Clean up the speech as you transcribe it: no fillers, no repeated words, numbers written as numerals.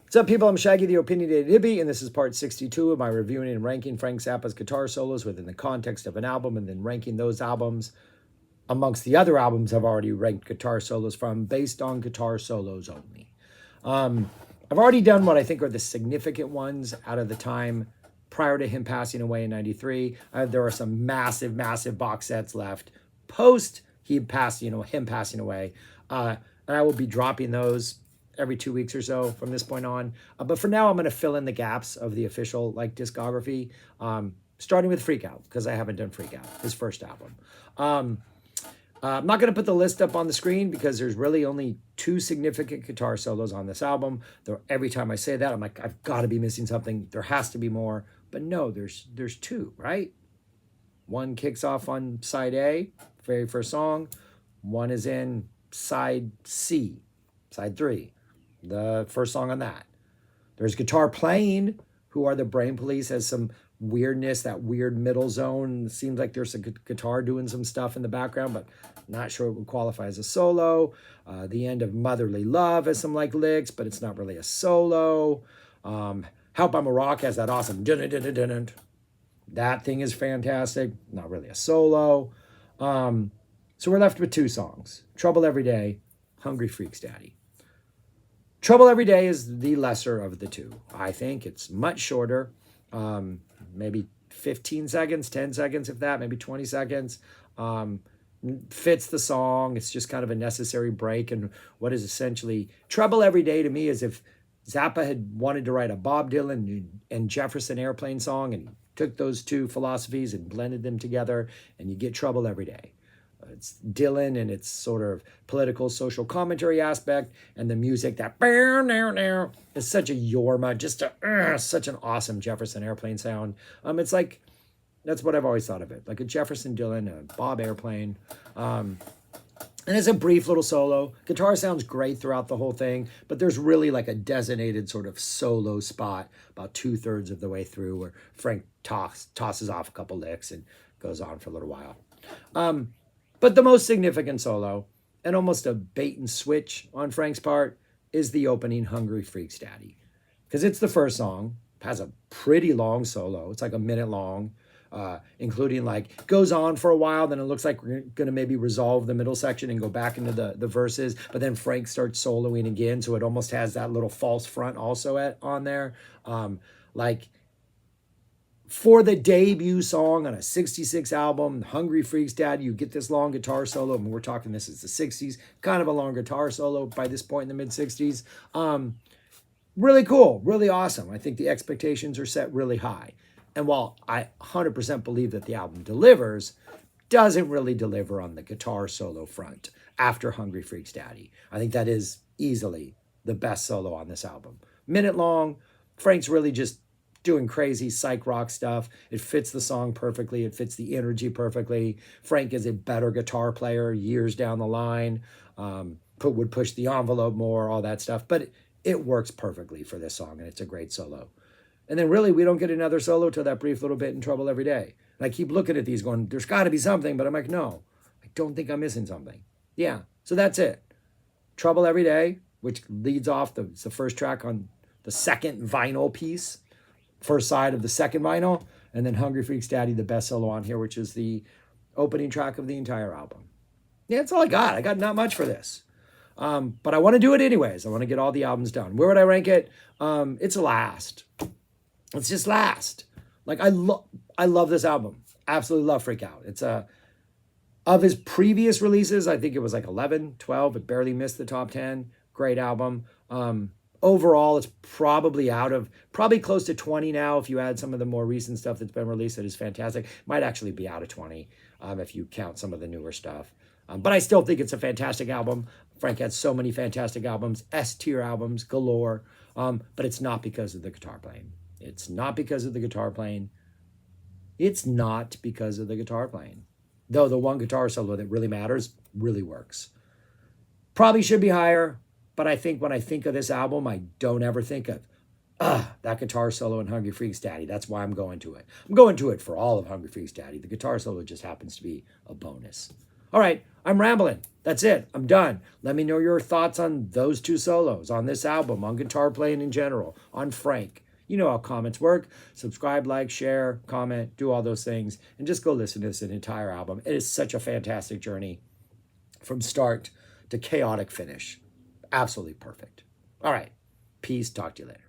What's up, people? I'm Shaggy, the Opinionated Hippie, and this is part 62 of my reviewing and ranking Frank Zappa's guitar solos within the context of an album, and then ranking those albums amongst the other albums I've already ranked guitar solos from, based on guitar solos only. I've already done what I think are the significant ones out of the time prior to him passing away in 93. There are some massive, massive box sets left post him passing away. And I will be dropping those every 2 weeks or so from this point on. But for now, I'm going to fill in the gaps of the official discography, starting with Freak Out, because I haven't done Freak Out, his first album. I'm not going to put the list up on the screen because there's really only 2 significant guitar solos on this album. Every time I say that, I'm like, I've got to be missing something. There has to be more. But no, there's 2, right? One kicks off on side A, very first song. One is in side C, side 3. The first song on that. There's Guitar Playing, who are the Brain Police, has some weirdness, that weird middle zone. It seems like there's a guitar doing some stuff in the background, but not sure it would qualify as a solo. The end of Motherly Love has some licks, but it's not really a solo. Help I'm a Rock has that awesome dun-dun-dun-dun-dun. That thing is fantastic. Not really a solo. So we're left with 2 songs. Trouble Every Day, Hungry Freaks Daddy. Trouble Every Day is the lesser of the 2. I think it's much shorter, maybe 15 seconds, 10 seconds, if that, maybe 20 seconds. Fits the song. It's just kind of a necessary break. And what is essentially Trouble Every Day to me is if Zappa had wanted to write a Bob Dylan and Jefferson Airplane song, and he took those 2 philosophies and blended them together, and you get Trouble Every Day. It's Dylan and its sort of political, social commentary aspect, and the music that is such a Yorma, just such an awesome Jefferson Airplane sound. It's like, that's what I've always thought of it, like a Jefferson Dylan, a Bob Airplane. And it's a brief little solo. Guitar sounds great throughout the whole thing, but there's really like a designated sort of solo spot about 2/3 of the way through where Frank tosses off a couple licks and goes on for a little while. But the most significant solo, and almost a bait and switch on Frank's part, is the opening Hungry Freaks Daddy. Because it's the first song, has a pretty long solo. It's like a minute long, including goes on for a while. Then it looks like we're going to maybe resolve the middle section and go back into the verses. But then Frank starts soloing again. So it almost has that little false front also on there. For the debut song on a 66 album, Hungry Freaks Daddy, you get this long guitar solo. I mean, we're talking this is the 60s, kind of a long guitar solo by this point in the mid-60s. Really cool, really awesome. I think the expectations are set really high. And while I 100% believe that the album delivers, doesn't really deliver on the guitar solo front after Hungry Freaks Daddy. I think that is easily the best solo on this album. Minute long, Frank's really just doing crazy psych rock stuff. It fits the song perfectly. It fits the energy perfectly. Frank is a better guitar player years down the line. Would push the envelope more, all that stuff. But it works perfectly for this song, and it's a great solo. And then really, we don't get another solo till that brief little bit in Trouble Every Day. And I keep looking at these going, there's got to be something. But I'm like, no, I don't think I'm missing something. Yeah, so that's it. Trouble Every Day, which leads off, it's the first track on the second vinyl piece. First side of the second vinyl, and then Hungry Freaks Daddy, the best solo on here, which is the opening track of the entire album. Yeah, that's all I got. I got not much for this. But I want to do it anyways. I want to get all the albums done. Where would I rank it? It's last. It's just last. I love this album. Absolutely love Freak Out. It's of his previous releases, I think it was 11, 12. It barely missed the top 10. Great album. Overall, it's probably close to 20 now. If you add some of the more recent stuff that's been released, that is fantastic. Might actually be out of 20 if you count some of the newer stuff. But I still think it's a fantastic album. Frank had so many fantastic albums, S-tier albums galore. But it's not because of the guitar playing. It's not because of the guitar playing. It's not because of the guitar playing. Though the one guitar solo that really matters really works. Probably should be higher. But I think when I think of this album, I don't ever think of, that guitar solo in Hungry Freaks Daddy. That's why I'm going to it. I'm going to it for all of Hungry Freaks Daddy. The guitar solo just happens to be a bonus. All right, I'm rambling. That's it. I'm done. Let me know your thoughts on those two solos, on this album, on guitar playing in general, on Frank. You know how comments work. Subscribe, like, share, comment, do all those things, and just go listen to this entire album. It is such a fantastic journey from start to chaotic finish. Absolutely perfect. All right. Peace. Talk to you later.